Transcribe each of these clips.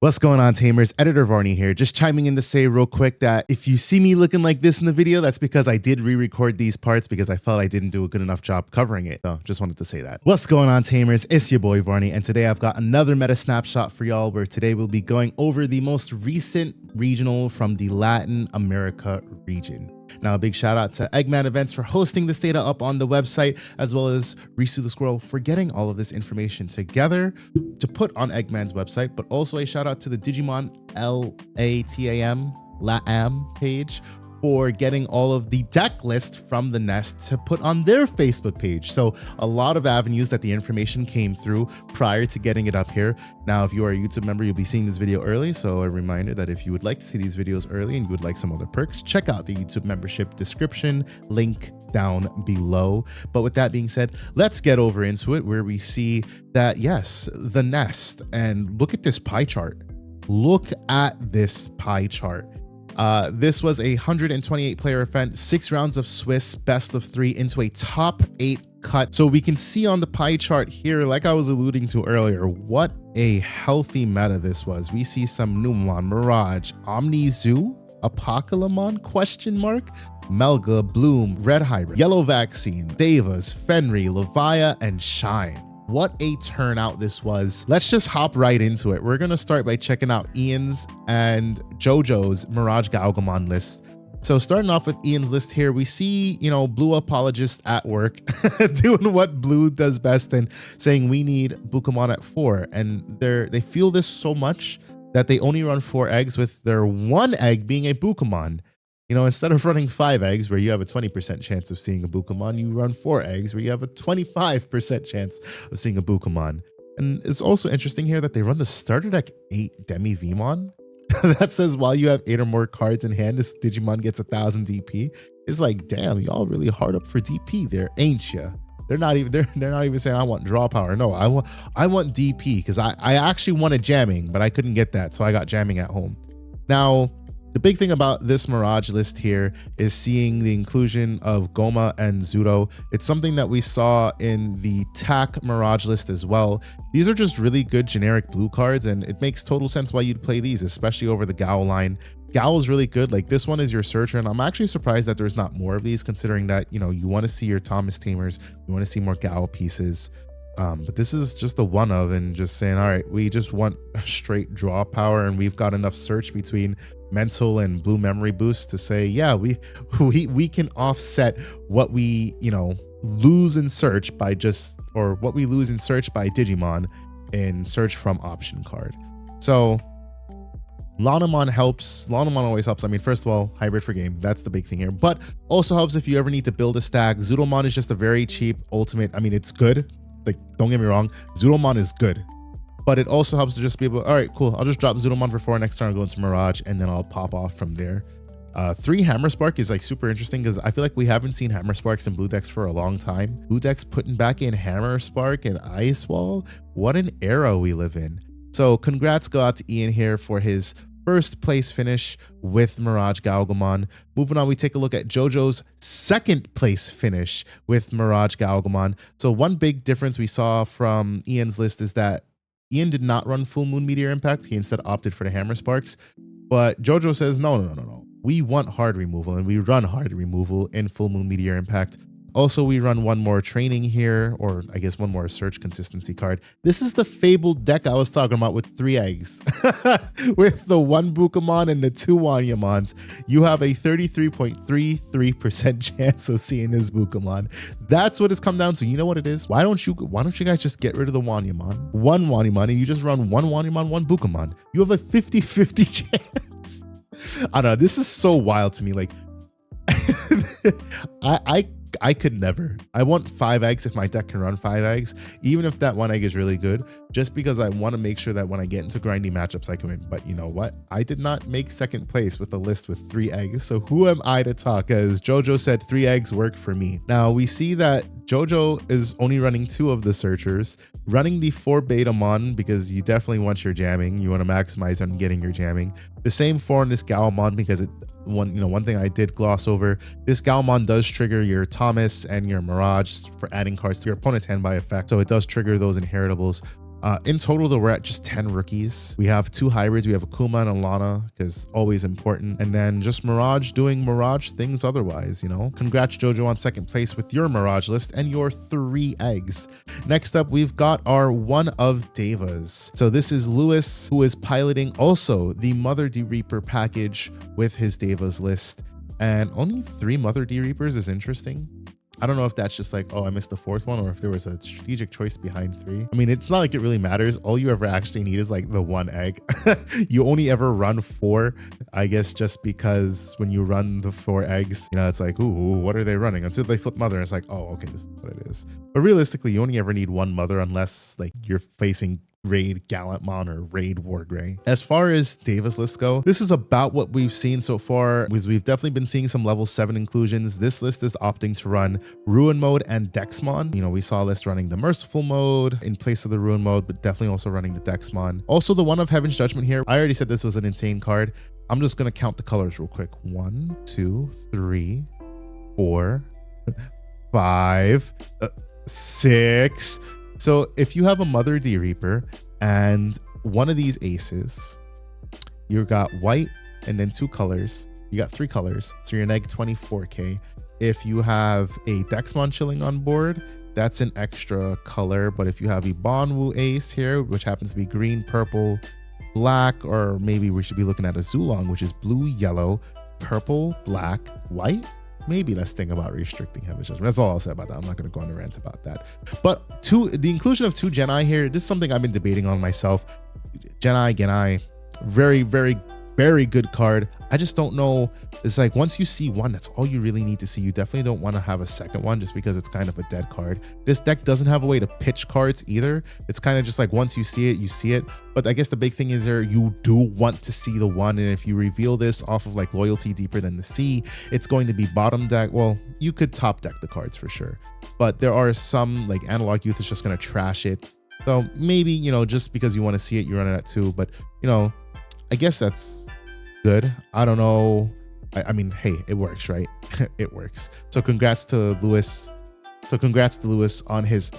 What's going on, Tamers? Editor Varney here, just chiming in to say real quick that if you see me looking like this in the video, that's because I did re-record these parts because I felt I didn't do a good enough job covering it. So just wanted to say that. What's going on, Tamers? It's your boy Varney, and today I've got another meta snapshot for y'all where today we'll be going over the most recent regional from the Latin America region. Now, a big shout out to Eggman Events for hosting this data up on the website, as well as Risu the Squirrel for getting all of this information together to put on Eggman's website, but also a shout out to the Digimon LATAM page for getting all of the deck list from the Nest to put on their Facebook page. So a lot of avenues that the information came through prior to getting it up here. Now, if you are a YouTube member, you'll be seeing this video early. So a reminder that if you would like to see these videos early and you would like some other perks, check out the YouTube membership description link down below. But with that being said, let's get over into it where we see that, yes, the Nest, and look at this pie chart. Look at this pie chart. This was a 128 player event, 6 rounds of Swiss best of 3 into a top 8 cut. So we can see on the pie chart here, like I was alluding to earlier, what a healthy meta this was. We see some Numemon, Mirage, Omnizoo, Apocalypse question mark, Melga, Bloom, Red Hybrid, Yellow Vaccine, Davas, Fenry, Levia, and Shine. What a turnout this was. Let's just hop right into it. We're going to start by checking out Ian's and JoJo's Mirage Galgamon list. So starting off with Ian's list here, we see, Blue apologist at work doing what Blue does best and saying we need Bukamon at 4. And they feel this so much that they only run 4 eggs, with their 1 egg being a Bukamon. Instead of running 5 eggs where you have a 20% chance of seeing a Bukamon, you run 4 eggs where you have a 25% chance of seeing a Bukamon. And it's also interesting here that they run the starter deck 8 Demi Vmon. That says while you have 8 or more cards in hand, this Digimon gets 1,000 DP. It's like, damn, y'all really hard up for DP there, ain't ya? They're not even saying I want draw power. No, I want DP because I actually wanted jamming, but I couldn't get that, so I got jamming at home. Now, the big thing about this Mirage list here is seeing the inclusion of Goma and Zudo. It's something that we saw in the TAC Mirage list as well. These are just really good generic blue cards, and it makes total sense why you'd play these, especially over the Gao line. Gao is really good. Like, this one is your searcher, and I'm actually surprised that there's not more of these, considering that, you want to see your Thomas Tamers, you want to see more Gao pieces. But this is just the one of, and just saying, all right, we just want straight draw power, and we've got enough search between mental and blue memory boost to say, yeah, we can offset what we lose in search by what we lose in search by Digimon in search from option card. So Launamon helps. Launamon always helps. I mean, first of all, hybrid for game, that's the big thing here, but also helps if you ever need to build a stack. Zudomon is just a very cheap ultimate. I mean, it's good. Like, don't get me wrong, Zudomon is good, but it also helps to just be able, all right, cool, I'll just drop Zudomon for 4 next turn, I'll go into Mirage, and then I'll pop off from there. 3 Hammer Spark is like super interesting because I feel like we haven't seen Hammer Sparks in Blue decks for a long time. Blue decks putting back in Hammer Spark and Ice Wall. What an era we live in. So congrats go out to Ian here for his first place finish with Mirage Galgamon. Moving on, we take a look at JoJo's 2nd place finish with Mirage Galgamon. So one big difference we saw from Ian's list is that Ian did not run Full Moon Meteor Impact. He instead opted for the Hammer Sparks. But JoJo says, no. We want hard removal, and we run hard removal in Full Moon Meteor Impact. Also, we run 1 more training here, or I guess 1 more search consistency card. This is the fabled deck I was talking about with 3 eggs. With the 1 Bukamon and the 2 Wanyamons, you have a 33.33% chance of seeing this Bukamon. That's what it's come down to. You know what it is? Why don't you guys just get rid of the Wanyamon? 1 Wanyamon, and you just run 1 Wanyamon, 1 Bukamon. You have a 50-50 chance. I don't know. This is so wild to me. Like, I could never. I want 5 eggs if my deck can run 5 eggs, even if that 1 egg is really good, just because I want to make sure that when I get into grindy matchups, I can win. But you know what? I did not make 2nd place with a list with 3 eggs. So who am I to talk? As JoJo said, 3 eggs work for me. Now we see that JoJo is only running 2 of the searchers, running the 4 Betamon because you definitely want your jamming. You want to maximize on getting your jamming. The same 4 on this Galmon because one thing I did gloss over, this Galmon does trigger your Thomas and your Mirage for adding cards to your opponent's hand by effect. So it does trigger those inheritables. In total, though, we're at just 10 rookies. We have 2 hybrids. We have Akuma and Alana, because always important. And then just Mirage doing Mirage things otherwise, you know? Congrats, Jojo, on 2nd place with your Mirage list and your 3 eggs. Next up, we've got our One of Devas. So this is Lewis, who is piloting also the Mother D Reaper package with his Devas list. And only 3 Mother D Reapers is interesting. I don't know if that's just like, oh, I missed the 4th one, or if there was a strategic choice behind 3. I mean, it's not like it really matters. All you ever actually need is like the 1 egg. You only ever run 4, I guess, just because when you run the 4 eggs, you know, it's like, ooh, what are they running? Until they flip Mother, and it's like, oh, okay, this is what it is. But realistically, you only ever need 1 Mother unless like you're facing Raid Gallantmon or Raid Wargrey. As far as Davis lists go, this is about what we've seen so far, because we've definitely been seeing some level 7 inclusions. This list is opting to run Ruin mode and Dexmon. You know, we saw a list running the Merciful mode in place of the Ruin mode, but definitely also running the Dexmon. Also, the One of Heaven's Judgment here. I already said this was an insane card. I'm just going to count the colors real quick. 1, 2, 3, 4, 5, 6. So if you have a Mother D Reaper and one of these aces, you got white and then 2 colors. You got 3 colors, so you're neg 24k. If you have a Dexmon chilling on board, that's an extra color. But if you have a Bonwu ace here, which happens to be green, purple, black, or maybe we should be looking at a Zulong, which is blue, yellow, purple, black, white. Maybe let's think about restricting Heaven's Judgment. That's all I'll say about that. I'm not going to go on a rant about that. But the inclusion of 2 Genii here, this is something I've been debating on myself. Genii, very, very, very good card. I just don't know. It's like once you see one, that's all you really need to see. You definitely don't want to have a second one just because it's kind of a dead card. This deck doesn't have a way to pitch cards either. It's kind of just like once you see it, you see it. But I guess the big thing is there, you do want to see the one. And if you reveal this off of like Loyalty Deeper Than the Sea, it's going to be bottom deck. Well, you could top deck the cards for sure. But there are some, like Analog Youth is just going to trash it. So maybe, you know, just because you want to see it, you run it at 2. But, you know, I guess that's good. I don't know. I mean, hey, it works, right? It works. So congrats to Lewis. On his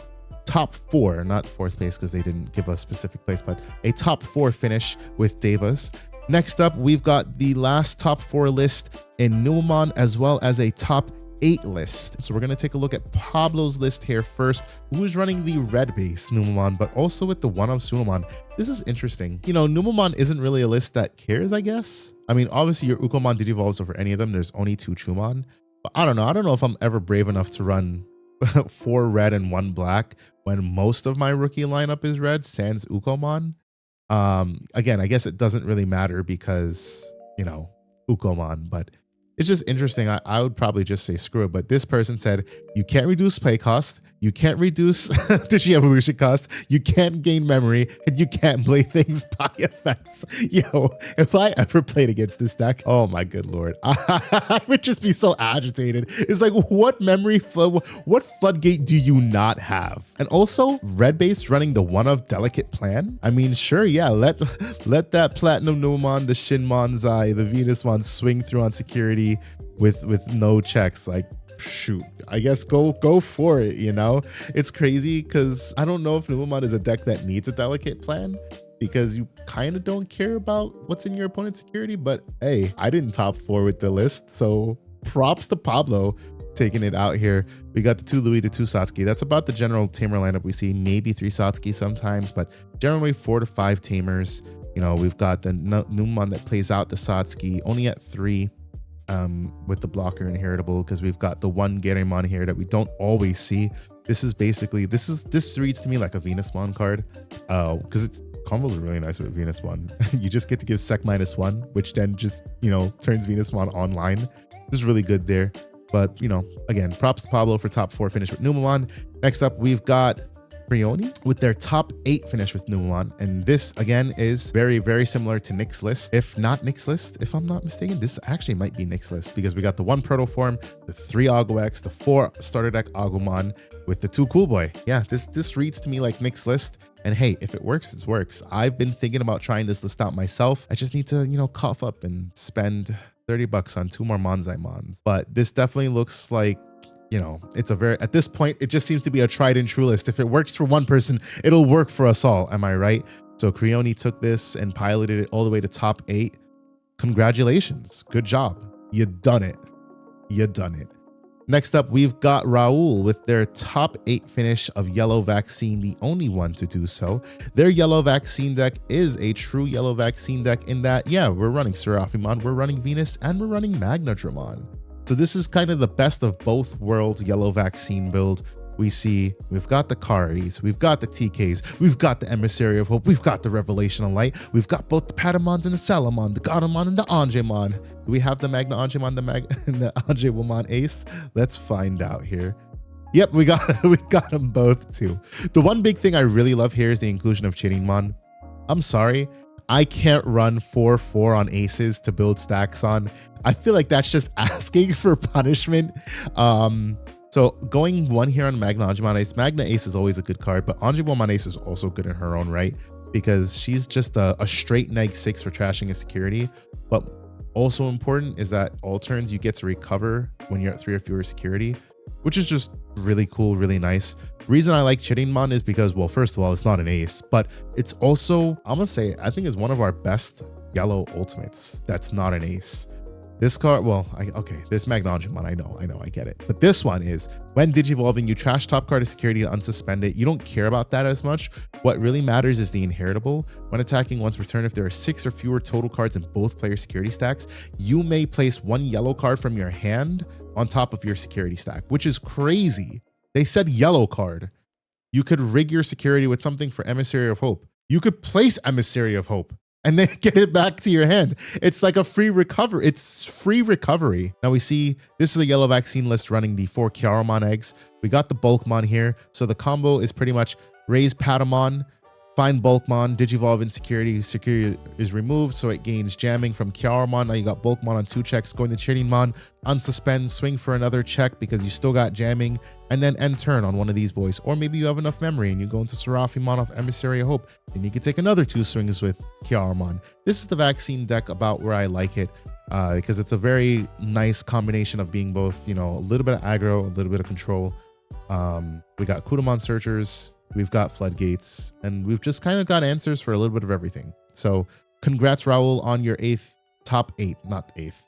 top 4, not 4th place because they didn't give a specific place, but a top 4 finish with Davis. Next up, we've got the last top 4 list in Numemon, as well as a top 8 list. So we're going to take a look at Pablo's list here first, who is running the red base Numemon, but also with the One of Sunamon. This is interesting. You know, Numemon isn't really a list that cares, I guess. I mean, obviously your Ukomon Digivolves over any of them. There's only 2 Chumon. But I don't know. I don't know if I'm ever brave enough to run 4 red and 1 black when most of my rookie lineup is red, sans Ukomon. Again, I guess it doesn't really matter because, you know, Ukomon, but it's just interesting. I would probably just say screw it, but this person said you can't reduce play cost, you can't reduce Digi evolution cost, you can't gain memory, and you can't play things by effects. Yo, if I ever played against this deck, oh my good lord, I would just be so agitated. It's like, what memory, what floodgate do you not have? And also, red base running the One of Delicate Plan. I mean, sure, yeah, let that Platinum Numemon, the Shinmonzai, the Venusmon swing through on security with no checks. Like, shoot, I guess go for it, you know? It's crazy because I don't know if Numemon is a deck that needs a Delicate Plan, because you kind of don't care about what's in your opponent's security. But hey, I didn't top 4 with the list, so props to Pablo taking it out here. We got the 2 Louis, the 2 Satsuki. That's about the general tamer lineup we see. Maybe 3 Satsuki sometimes, but generally 4 to 5 tamers. You know, we've got the Numemon that plays out the Satsuki only at 3. With the blocker inheritable, because we've got the 1 Garemon here that we don't always see. This is basically, this reads to me like a Venusmon card, because combos are really nice with Venusmon. You just get to give sec -1, which then just, you know, turns Venusmon online. This is really good there. But, you know, again, props to Pablo for top 4 finish with Numemon. Next up, we've got Brioni with their top 8 finish with Numemon. And this, again, is very, very similar to Nick's list. If not Nick's list, if I'm not mistaken, this actually might be Nick's list, because we got the 1 Protoform, the 3 Agox, the 4 starter deck Agumon with the 2 Cool Boy. Yeah, this reads to me like Nick's list. And hey, if it works, it works. I've been thinking about trying this list out myself. I just need to, you know, cough up and spend $30 on 2 more Monzai Mons. But this definitely looks like, you know, it's a very, at this point, it just seems to be a tried and true list. If it works for one person, it'll work for us all. Am I right? So Creoni took this and piloted it all the way to top 8. Congratulations. Good job. You done it. You done it. Next up, we've got Raul with their top 8 finish of Yellow Vaccine, the only one to do so. Their Yellow Vaccine deck is a true Yellow Vaccine deck in that, yeah, we're running Seraphimon, we're running Venus, and we're running Magnadramon. So this is kind of the best of both worlds Yellow Vaccine build. We've got the Karis, we've got the TKs, we've got the Emissary of Hope, we've got the Revelation of Light, we've got both the Patamons and the Salamon, the Godamon and the Angemon. Do we have the Magna Angemon and the Angemon Ace? Let's find out here. Yep, we got them both too. The one big thing I really love here is the inclusion of Chirinmon. I'm sorry, I can't run 4/4 on aces to build stacks on. I feel like that's just asking for punishment. So going 1 here on Magna Angemon Ace. Magna Ace is always a good card, but Angemon Ace is also good in her own right because she's just a straight neg 6 for trashing a security. But also important is that all turns you get to recover when you're at 3 or fewer security, which is just really cool, really nice. Reason I like Chirinmon is because, well, first of all, it's not an ace, but it's also, I'm gonna say, I think it's one of our best yellow ultimates that's not an ace. This card, well, okay, there's Magna Angemon, I get it. But this one is, when Digivolving, you trash top card of security and unsuspend it. You don't care about that as much. What really matters is the inheritable. When attacking once per turn, if there are 6 or fewer total cards in both player security stacks, you may place 1 yellow card from your hand on top of your security stack, which is crazy. They said yellow card. You could rig your security with something for Emissary of Hope. You could place Emissary of Hope and then get it back to your hand. It's like a free recovery. It's free recovery. Now we see this is a Yellow Vaccine list running the 4 Kiaramon eggs. We got the Bulkmon here. So the combo is pretty much raise Patamon, find Bulkmon, Digivolve in security. Security is removed, so it gains jamming from Kiaramon. Now you got Bulkmon on 2 checks, going to Chirinmon, unsuspend, swing for another check because you still got jamming, and then end turn on one of these boys. Or maybe you have enough memory and you go into Seraphimon off Emissary of Hope, and you can take another 2 swings with Kiaramon. This is the Vaccine deck about where I like it, because it's a very nice combination of being both, you know, a little bit of aggro, a little bit of control. We got Kudamon Searchers, we've got Floodgates, and we've just kind of got answers for a little bit of everything. So congrats, Raul, on your top 8,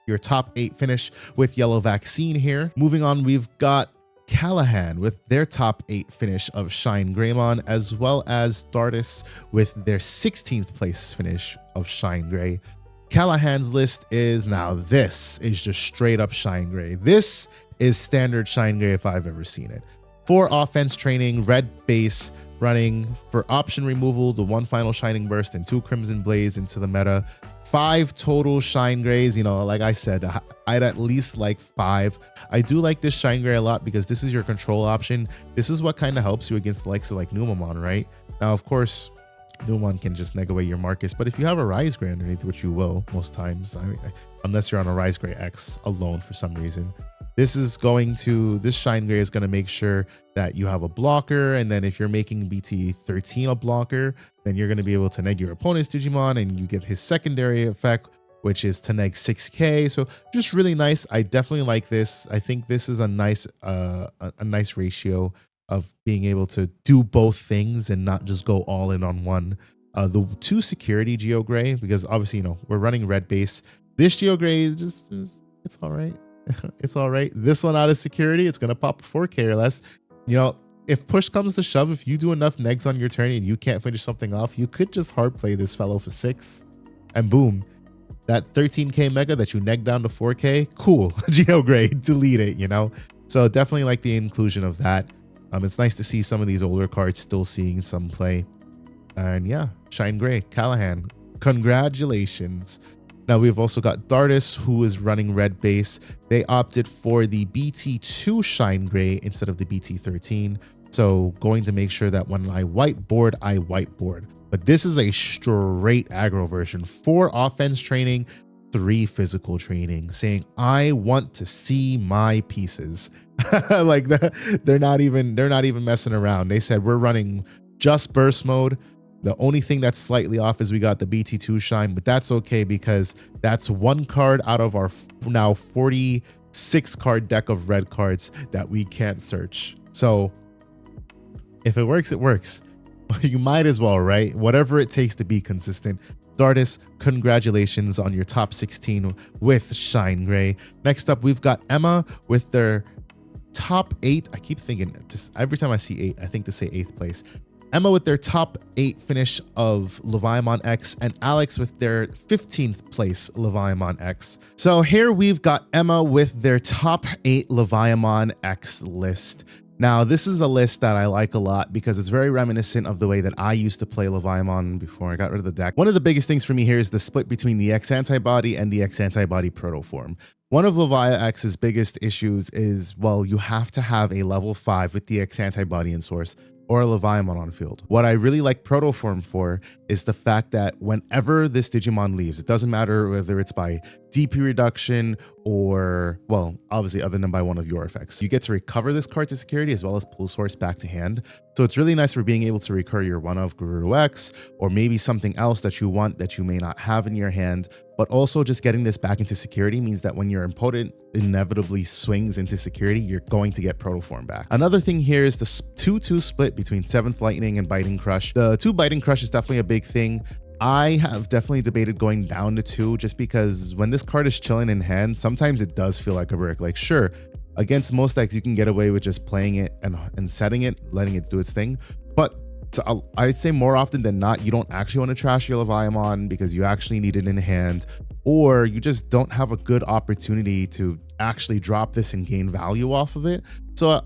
your top 8 finish with Yellow Vaccine here. Moving on, we've got Callahan with their top 8 finish of Shine Greymon, as well as Stardust with their 16th place finish of Shine Gray. Callahan's list is, now this is just straight up Shine Gray. This is standard Shine Gray if I've ever seen it. 4 offense training, red base, running for option removal, the 1 final Shining Burst and 2 Crimson Blaze into the meta. 5 total Shine Grays. You know, like I said, I'd at least like 5. I do like this Shine Gray a lot because this is your control option. This is what kind of helps you against the likes of like Numamon, right? Now, of course, Numamon can just neg away your Marcus, but if you have a Rise Gray underneath, which you will most times, unless you're on a Rise Gray X alone for some reason, this Shine Gray is going to make sure that you have a blocker, and then if you're making BT 13 a blocker, then you're going to be able to neg your opponent's Digimon, and you get his secondary effect, which is to neg 6k. So just really nice. I definitely like this. I think this is a nice ratio of being able to do both things and not just go all in on one. The 2 security Geo Gray, because obviously, you know, we're running red base. This Geo Gray is it's all right. It's all right. This one out of security, it's going to pop 4k or less. You know, if push comes to shove, if you do enough negs on your turn and you can't finish something off, you could just hard play this fellow for 6 and boom, that 13k mega that you neg down to 4k, cool. Geo Gray, delete it, you know? So definitely like the inclusion of that. It's nice to see some of these older cards still seeing some play. And yeah, Shine Gray, Callahan, congratulations. Now we've also got Dardis, who is running red base. They opted for the BT2 Shine Gray instead of the BT13. So going to make sure that when I whiteboard. But this is a straight aggro version. 4 offense training, 3 physical training, saying, I want to see my pieces. Like they're not even messing around. They said we're running just burst mode. The only thing that's slightly off is we got the BT2 Shine, but that's okay because that's 1 card out of our now 46 6-card deck of red cards that we can't search. So if it works, it works. You might as well, right? Whatever it takes to be consistent. Dardis, congratulations on your top 16 with Shine Gray. Next up, we've got Emma with their top 8. I keep thinking, just every time I see 8, I think to say 8th place. Emma with their top 8 finish of Leviamon X, and Alex with their 15th place Leviamon X. So here we've got Emma with their top 8 Leviamon X list. Now, this is a list that I like a lot because it's very reminiscent of the way that I used to play Leviamon before I got rid of the deck. One of the biggest things for me here is the split between the X Antibody and the X Antibody Protoform. One of Levi X's biggest issues is, well, you have to have a level 5 with the X Antibody in source or a Leviamon on field. What I really like Protoform for is the fact that whenever this Digimon leaves, it doesn't matter whether it's by DP reduction or, well, obviously other than by one of your effects, you get to recover this card to security as well as pull source back to hand. So it's really nice for being able to recur your one of Guru X or maybe something else that you want that you may not have in your hand. But also just getting this back into security means that when your opponent inevitably swings into security, you're going to get Protoform back. Another thing here is the 2-2 split between 7th Lightning and Biting Crush. The 2 Biting Crush is definitely a big thing. I have definitely debated going down to 2 just because when this card is chilling in hand, sometimes it does feel like a brick. Like, sure, against most decks, you can get away with just playing it and setting it, letting it do its thing. But I'd say more often than not, you don't actually want to trash your Leviamon because you actually need it in hand, or you just don't have a good opportunity to actually drop this and gain value off of it. So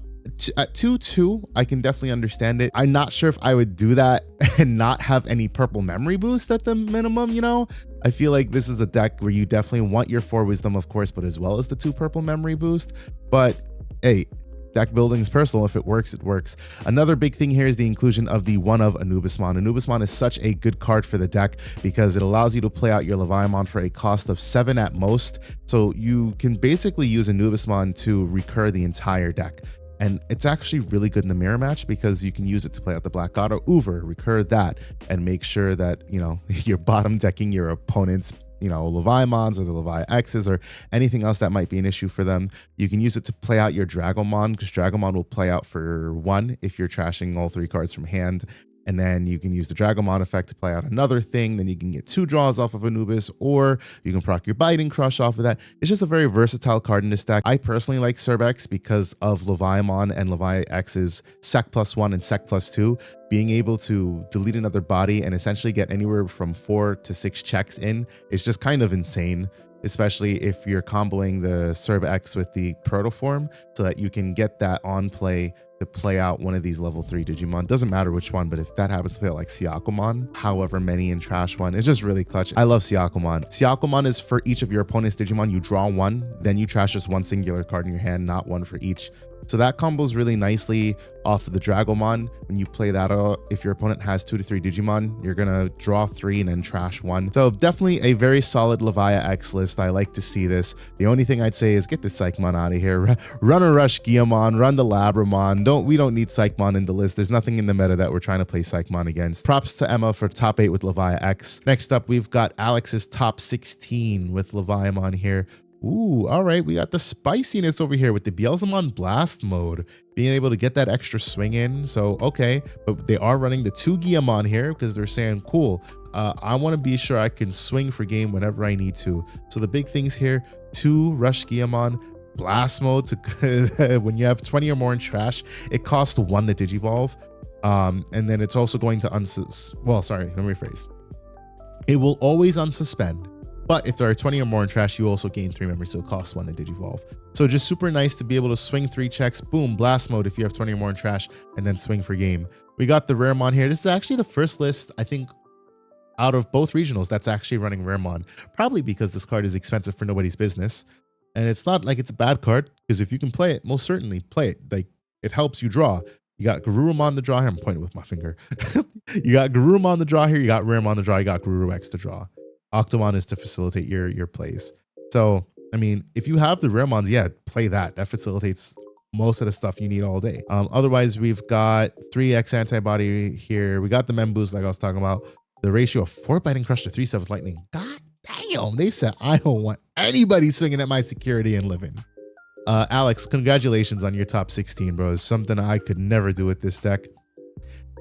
at 2-2, I can definitely understand it. I'm not sure if I would do that and not have any purple memory boost at the minimum, you know? I feel like this is a deck where you definitely want your 4 wisdom, of course, but as well as the 2 purple memory boost. But hey, deck building is personal. If it works, it works. Another big thing here is the inclusion of the one of Anubismon. Anubismon is such a good card for the deck because it allows you to play out your Leviamon for a cost of 7 at most. So you can basically use Anubismon to recur the entire deck. And it's actually really good in the mirror match because you can use it to play out the Black God or Uber, recur that, and make sure that, you know, you're bottom decking your opponent's, you know, Leviamons or the Levi X's or anything else that might be an issue for them. You can use it to play out your Dragomon because Dragomon will play out for 1 if you're trashing all 3 cards from hand. And then you can use the Dragomon effect to play out another thing. Then you can get 2 draws off of Anubis, or you can proc your Biting Crush off of that. It's just a very versatile card in this deck. I personally like Cerbex because of Leviamon and Levi X's Sec +1 and Sec +2. Being able to delete another body and essentially get anywhere from 4 to 6 checks in is just kind of insane, especially if you're comboing the Cerbex with the Protoform so that you can get that on play to play out one of these level 3 Digimon. Doesn't matter which one, but if that happens to play out like Siakumon, however many in trash one, it's just really clutch. I love Siakumon. Siakumon is for each of your opponent's Digimon, you draw 1, then you trash just 1 singular card in your hand, not 1 for each. So that combos really nicely off of the Dragomon. When you play that out, if your opponent has 2 to 3 Digimon, you're gonna draw 3 and then trash 1. So definitely a very solid Leviathan X list. I like to see this. The only thing I'd say is get the Psychmon out of here. Run a Rush Guiamon, run the Labramon. We don't need Psychmon in the list. There's nothing in the meta that we're trying to play Psychmon against. Props to Emma for top 8 with Leviathan X. Next up, we've got Alex's top 16 with Leviamon here. Ooh, all right, we got the spiciness over here with the Beelzemon Blast mode, being able to get that extra swing in. So, okay, but they are running the 2 Guiamon here because they're saying, cool, I want to be sure I can swing for game whenever I need to. So the big things here, 2 Rush Guiamon, Blast mode, to when you have 20 or more in trash, it costs 1 to Digivolve. And then it's also going to let me rephrase. It will always unsuspend. But if there are 20 or more in trash, you also gain 3 memories, so it costs 1 to Digivolve. So just super nice to be able to swing 3 checks, boom, Blast mode if you have 20 or more in trash, and then swing for game. We got the Raremon here. This is actually the first list, I think, out of both regionals that's actually running Raremon. Probably because this card is expensive for nobody's business. And it's not like it's a bad card, because if you can play it, most certainly play it. Like, it helps you draw. You got Garurumon the draw here. I'm pointing with my finger. You got Garurumon the draw here. You got Raremon the draw. You got Guru X to draw. Octomon is to facilitate your plays. So, I mean, if you have the Raremons, yeah, play that. That facilitates most of the stuff you need all day. Otherwise, we've got 3X Antibody here. We got the Mem Boost, like I was talking about. The ratio of 4 Biting Crush to 3 7 Lightning. God damn, they said, I don't want anybody swinging at my security and living. Alex, congratulations on your top 16, bro. It's something I could never do with this deck.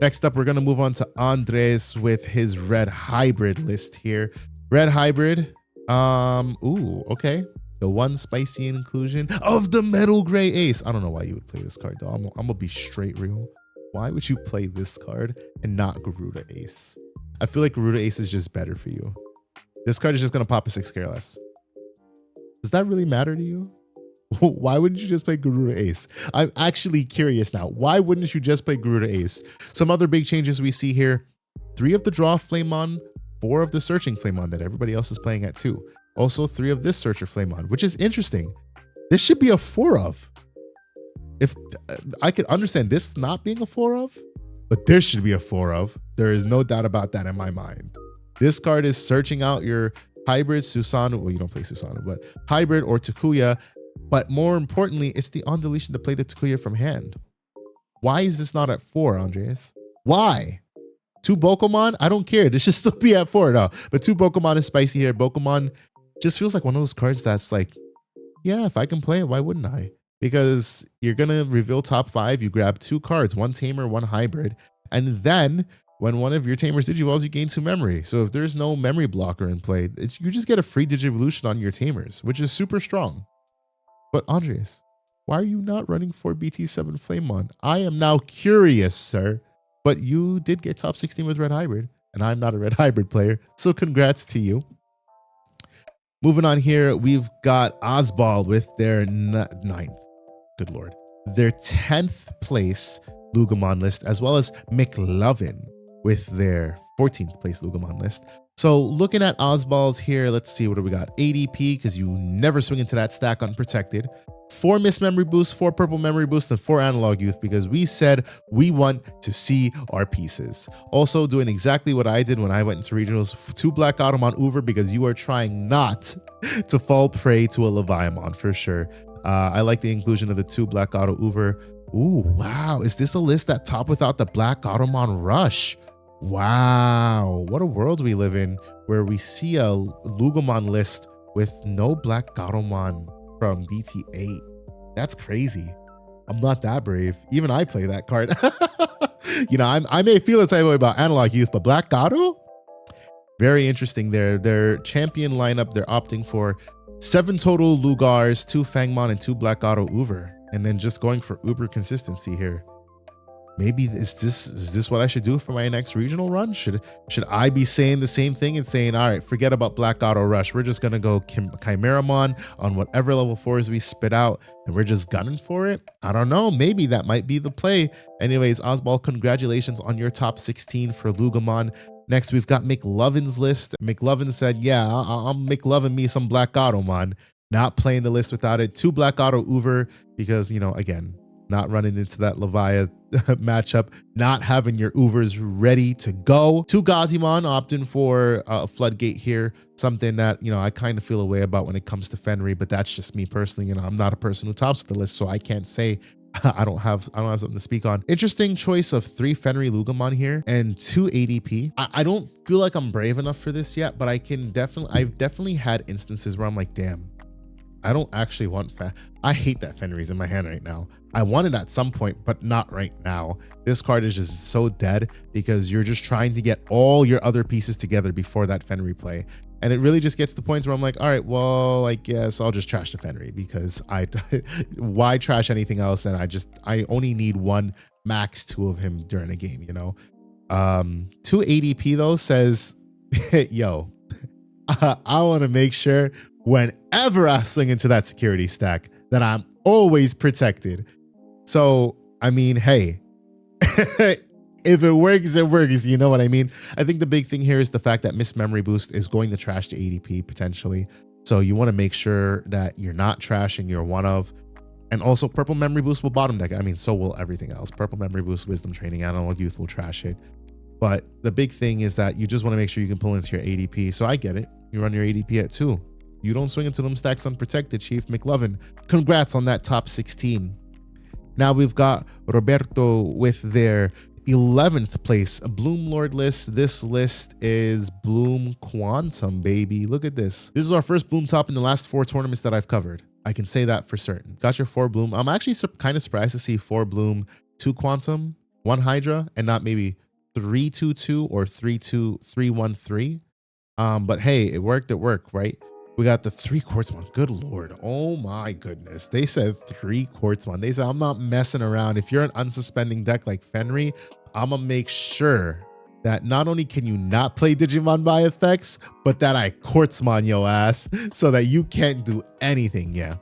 Next up, we're going to move on to Andres with his red hybrid list here. Red hybrid. Ooh, okay. The one spicy inclusion of the metal gray ace. I don't know why you would play this card, though. I'm going to be straight real. Why would you play this card and not Garuda Ace? I feel like Garuda Ace is just better for you. This card is just going to pop a 6 careless. Does that really matter to you? Why wouldn't you just play Garuda Ace? I'm actually curious now. Why wouldn't you just play Garuda Ace? Some other big changes we see here. 3 of the draw Flamemon, 4 of the searching Flamemon that everybody else is playing at 2. Also 3 of this searcher Flamemon, which is interesting. This should be a 4 of. If I could understand this not being a 4 of, but this should be a 4 of. There is no doubt about that in my mind. This card is searching out your hybrid Susanoo. Well, you don't play Susanoo, but hybrid or Takuya. But more importantly, it's the on deletion to play the Takuya from hand. Why is this not at 4, Andreas? Why? 2 Pokemon? I don't care. This should still be at 4 now. But 2 Pokemon is spicy here. Pokemon just feels like one of those cards that's like, yeah, if I can play it, why wouldn't I? Because you're going to reveal top 5. You grab 2 cards, 1 Tamer, 1 Hybrid. And then when one of your Tamers Digivolves, you gain 2 memory. So if there's no memory blocker in play, you just get a free Digivolution on your Tamers, which is super strong. But Andreas, why are you not running 4 BT7 Flamemon? I am now curious, sir. But you did get top 16 with Red Hybrid, and I'm not a Red Hybrid player. So congrats to you. Moving on here, we've got Osal with their 9th. Good Lord. Their 10th place Lugamon list, as well as McLovin with their 14th place Lugamon list. So looking at Osal's here, let's see, what do we got? ADP, because you never swing into that stack unprotected. 4 Miss Memory Boost, 4 Purple Memory Boost, and 4 Analog Youth, because we said we want to see our pieces. Also doing exactly what I did when I went into regionals, 2 Black Automon Uber, because you are trying not to fall prey to a Leviamon for sure. I like the inclusion of the 2 Black Auto Uber. Ooh, wow. Is this a list that top without the Black Automon Rush? Wow. What a world we live in where we see a Lugamon list with no Black Automon from BT8. That's crazy. I'm not that brave. Even I play that card. You know, I may feel the type of way about Analog Youth, but Black Auto? Very interesting there. Their champion lineup, they're opting for 7 total Lugars, 2 Fangmon, and 2 Black Auto Uber. And then just going for Uber consistency here. Maybe is this what I should do for my next regional run? Should I be saying the same thing and saying, all right, forget about Black Auto Rush. We're just gonna go Chimeramon on whatever level 4s we spit out, and we're just gunning for it. I don't know. Maybe that might be the play. Anyways, Osal, congratulations on your top 16 for Lugamon. Next, we've got McLovin's list. McLovin said, yeah, I'm McLovin me some Black Automon. Not playing the list without it. 2 Black Auto Uber because, you know, again, not running into that Leviathan matchup, not having your Uvers ready to go. 2 Gazimon opting for a Floodgate here, something that, you know, I kind of feel a way about when it comes to Fenry, but that's just me personally. You know, I'm not a person who tops the list, so I can't say I don't have something to speak on. Interesting choice of 3 Fenry Lugamon here and 2 ADP. I don't feel like I'm brave enough for this yet, but I've definitely had instances where I'm like, damn, I don't actually want I hate that Fenry's in my hand right now. I want it at some point, but not right now. This card is just so dead because you're just trying to get all your other pieces together before that Fenry play. And it really just gets to points where I'm like, all right, well, I guess I'll just trash the Fenry because why trash anything else? And I only need 1, max 2 of him during a game, you know? 2 ADP though says, yo, I want to make sure whenever I swing into that security stack that I'm always protected. So, I mean, hey, if it works, it works. You know what I mean? I think the big thing here is the fact that Miss Memory Boost is going to trash the ADP potentially. So you want to make sure that you're not trashing your one of. And also Purple Memory Boost will bottom deck. I mean, so will everything else. Purple Memory Boost, Wisdom Training, Analog Youth will trash it. But the big thing is that you just want to make sure you can pull into your ADP. So I get it. You run your ADP at 2. You don't swing into them stacks unprotected, Chief McLovin. Congrats on that top 16. Now we've got Roberto with their 11th place Bloom Lord list. This list is Bloom Quantum, baby. Look at this. This is our first Bloom top in the last 4 tournaments that I've covered. I can say that for certain. Got your 4 Bloom. I'm actually kind of surprised to see 4 Bloom, 2 Quantum, 1 Hydra, and not maybe 3-2-2 or 3-2-3-1-3. But hey, it worked, right? We got the 3 Quartzmon. Good lord. Oh my goodness. They said 3 Quartzmon. They said, I'm not messing around. If you're an unsuspending deck like Fenry, I'm gonna make sure that not only can you not play Digimon by effects, but that I Quartzmon your ass so that you can't do anything. Yeah,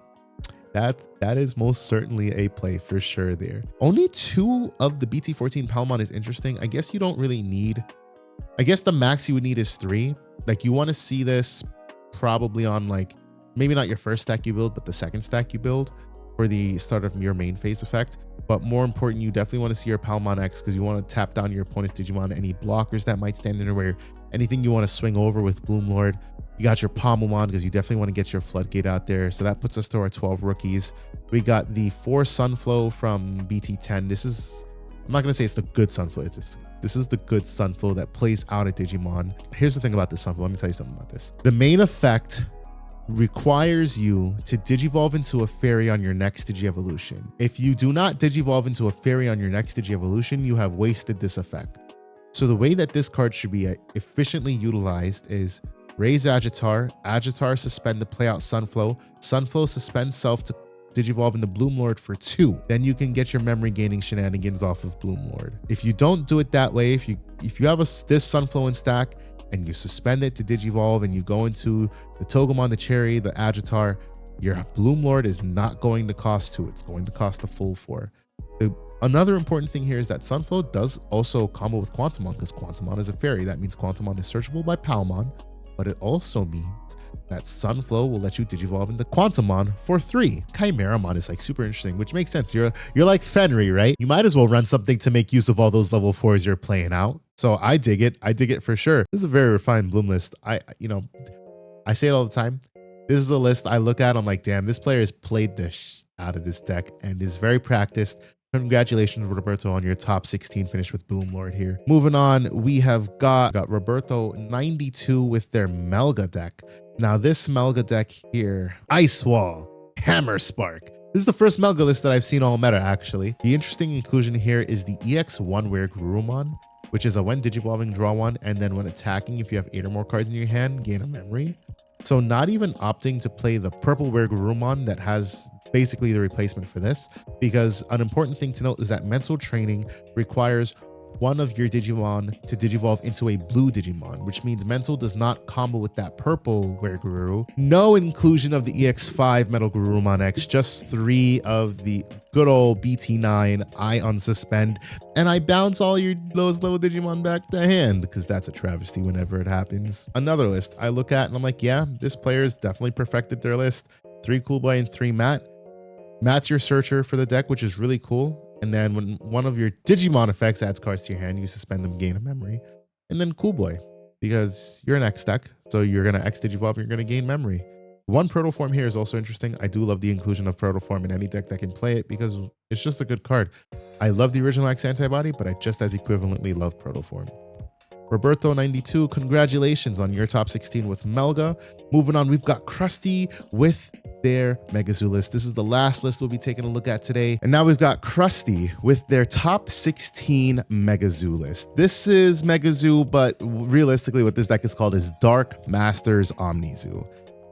that is most certainly a play for sure there. Only 2 of the BT14 Palmon is interesting. I guess you don't really need, I guess the max you would need is 3. Like you want to see this probably on like, maybe not your first stack you build, but the second stack you build for the start of your main phase effect. But more important, you definitely want to see your Palmon X because you want to tap down your opponent's Digimon, any blockers that might stand in your way, anything you want to swing over with Bloom Lord. You got your Palmon because you definitely want to get your Floodgate out there. So that puts us to our 12 rookies. We got the 4 Sunflow from BT10. This is, I'm not going to say it's the good Sunflow. This is the good Sunflow that plays out at Digimon. Here's the thing about this Sunflow. Let me tell you something about this. The main effect requires you to digivolve into a fairy on your next Digievolution. If you do not digivolve into a fairy on your next Digievolution, you have wasted this effect. So the way that this card should be efficiently utilized is raise Agitar, Agitar suspend to play out Sunflow, Sunflow suspend self to digivolve into Bloom Lord for 2. Then you can get your memory gaining shenanigans off of Bloom Lord. If you don't do it that way, if you have this Sunflow in stack, and you suspend it to digivolve and you go into the Togemon, the Cherry, the Agitar, your Bloom Lord is not going to cost 2. It's going to cost the full 4. Another important thing here is that Sunflow does also combo with Quantumon because Quantumon is a fairy. That means Quantumon is searchable by Palmon, but it also means that Sunflow will let you digivolve into Quantumon for 3. Chimeramon is like super interesting, which makes sense. You're like Fenry, right? You might as well run something to make use of all those level 4s you're playing out. So I dig it. I dig it for sure. This is a very refined Bloom list. I say it all the time. This is a list I look at. I'm like, damn, this player has played this out of this deck and is very practiced. Congratulations, Roberto, on your top 16 finish with Bloom Lord here. Moving on, we have got Roberto 92 with their Melga deck. Now this Melga deck here, Ice Wall, Hammer Spark. This is the first Melga list that I've seen all meta, actually. The interesting inclusion here is the EX1 Rare Garurumon, which is a when digivolving draw 1, and then when attacking, if you have 8 or more cards in your hand, gain a memory. So not even opting to play the purple Rare Garurumon that has basically the replacement for this, because an important thing to note is that mental training requires one of your Digimon to digivolve into a blue Digimon, which means mental does not combo with that purple Rare Garuru. No inclusion of the EX5 Metal Garurumon X, just 3 of the good old BT9 I unsuspend, and I bounce all your lowest level Digimon back to hand, because that's a travesty whenever it happens. Another list I look at and I'm like, yeah, this player's definitely perfected their list. 3 Cool Boy and 3 Matt. Matt's your searcher for the deck, which is really cool. And then when one of your Digimon effects adds cards to your hand, you suspend them, gain a memory. And then Cool Boy, because you're an X deck, so you're going to X Digivolve and you're going to gain memory. 1 Protoform here is also interesting. I do love the inclusion of Protoform in any deck that can play it because it's just a good card. I love the original X Antibody, but I just as equivalently love Protoform. Roberto 92, congratulations on your top 16 with Melga. Moving on, we've got Crusty with their Megazoo list. This is the last list we'll be taking a look at today. And now we've got Crusty with their top 16 Megazoo list. This is Megazoo, but realistically what this deck is called is Dark Masters Omnizoo.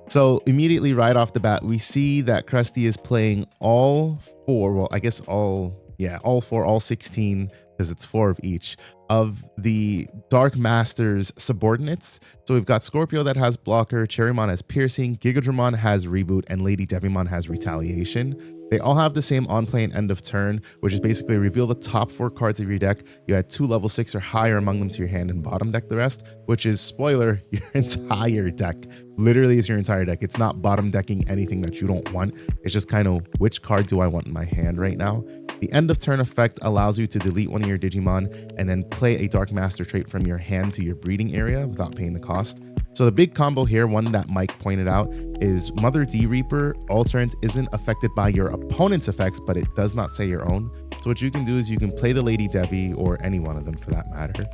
So immediately right off the bat, we see that Crusty is playing all 4, well, I guess all 16, because it's 4 of each, of the Dark Masters subordinates. So we've got Scorpio that has Blocker, Cherrymon has Piercing, Gigadramon has Reboot, and Lady Devimon has Retaliation. They all have the same on-play and end of turn, which is basically reveal the top 4 cards of your deck. You add 2 level 6 or higher among them to your hand and bottom deck the rest, which is, spoiler, your entire deck. Literally is your entire deck. It's not bottom decking anything that you don't want. It's just kind of which card do I want in my hand right now. The end of turn effect allows you to delete one of your Digimon and then play a Dark Master trait from your hand to your breeding area without paying the cost. So the big combo here, one that Mike pointed out, is Mother D Reaper all turns isn't affected by your opponent's effects, but it does not say your own. So what you can do is you can play the Lady Devi, or any one of them for that matter.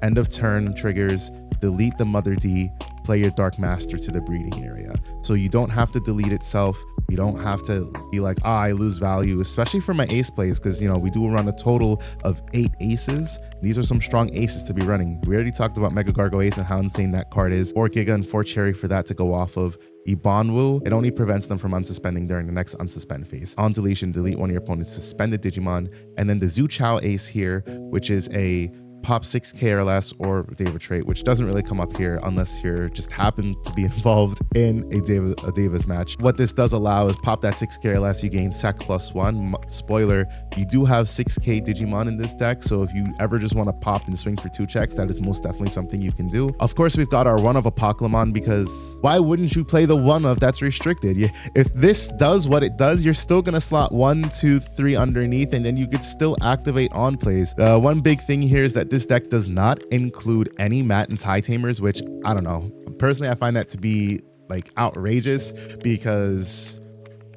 End of turn triggers, delete the Mother D, play your Dark Master to the breeding area. So you don't have to delete itself. You don't have to be like, I lose value, especially for my ace plays, because, you know, we do run a total of 8 aces. These are some strong aces to be running. We already talked about Mega Gargo Ace and how insane that card is. 4 Giga and 4 Cherry for that to go off of. Ibanwu, it only prevents them from unsuspending during the next unsuspend phase. On deletion, delete one of your opponent's suspended Digimon. And then the Zhu Chao Ace here, which is a pop 6k or less, or Deva trait, which doesn't really come up here unless you're just happen to be involved in a Davis match. What this does allow is pop that 6k or less, you gain sec +1. Spoiler, you do have 6k Digimon in this deck, so if you ever just want to pop and swing for 2 checks, that is most definitely something you can do. Of course, we've got our one of Apoclymon, because why wouldn't you play the one of that's restricted? If this does what it does, you're still gonna slot 1, 2, 3 underneath, and then you could still activate on plays. One big thing here is that this deck does not include any mat and tie tamers, which I don't know. Personally, I find that to be like outrageous, because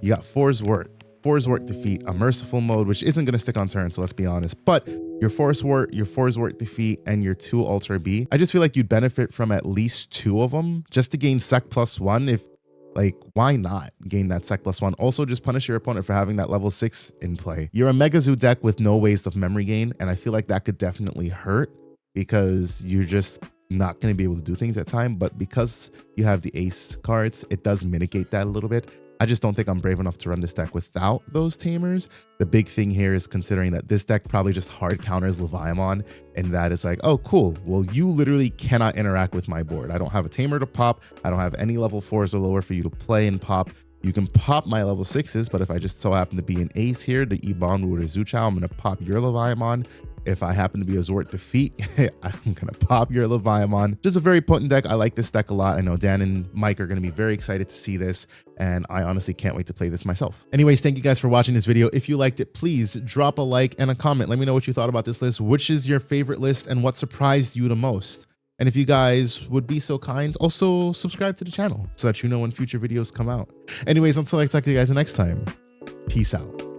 you got Force Wort defeat, a merciful mode, which isn't going to stick on turn, so let's be honest, but your Force Wort defeat, and your 2 Ultra B. I just feel like you'd benefit from at least 2 of them just to gain sec +1. If like, why not gain that sec +1? Also, just punish your opponent for having that level 6 in play. You're a Megazoo deck with no waste of memory gain, and I feel like that could definitely hurt, because you're just not going to be able to do things at time. But because you have the ace cards, it does mitigate that a little bit. I just don't think I'm brave enough to run this deck without those tamers. The big thing here is considering that this deck probably just hard counters Leviamon, and that is like, oh, cool. Well, you literally cannot interact with my board. I don't have a tamer to pop. I don't have any level 4s or lower for you to play and pop. You can pop my level 6s, but if I just so happen to be an ace here, the Ibanwu or the Zhu Chao, I'm going to pop your Leviamon. If I happen to be a Zort defeat, I'm going to pop your Leviamon. Just a very potent deck. I like this deck a lot. I know Dan and Mike are going to be very excited to see this, and I honestly can't wait to play this myself. Anyways, thank you guys for watching this video. If you liked it, please drop a like and a comment. Let me know what you thought about this list. Which is your favorite list and what surprised you the most? And if you guys would be so kind, also subscribe to the channel so that you know when future videos come out. Anyways, until I talk to you guys next time, peace out.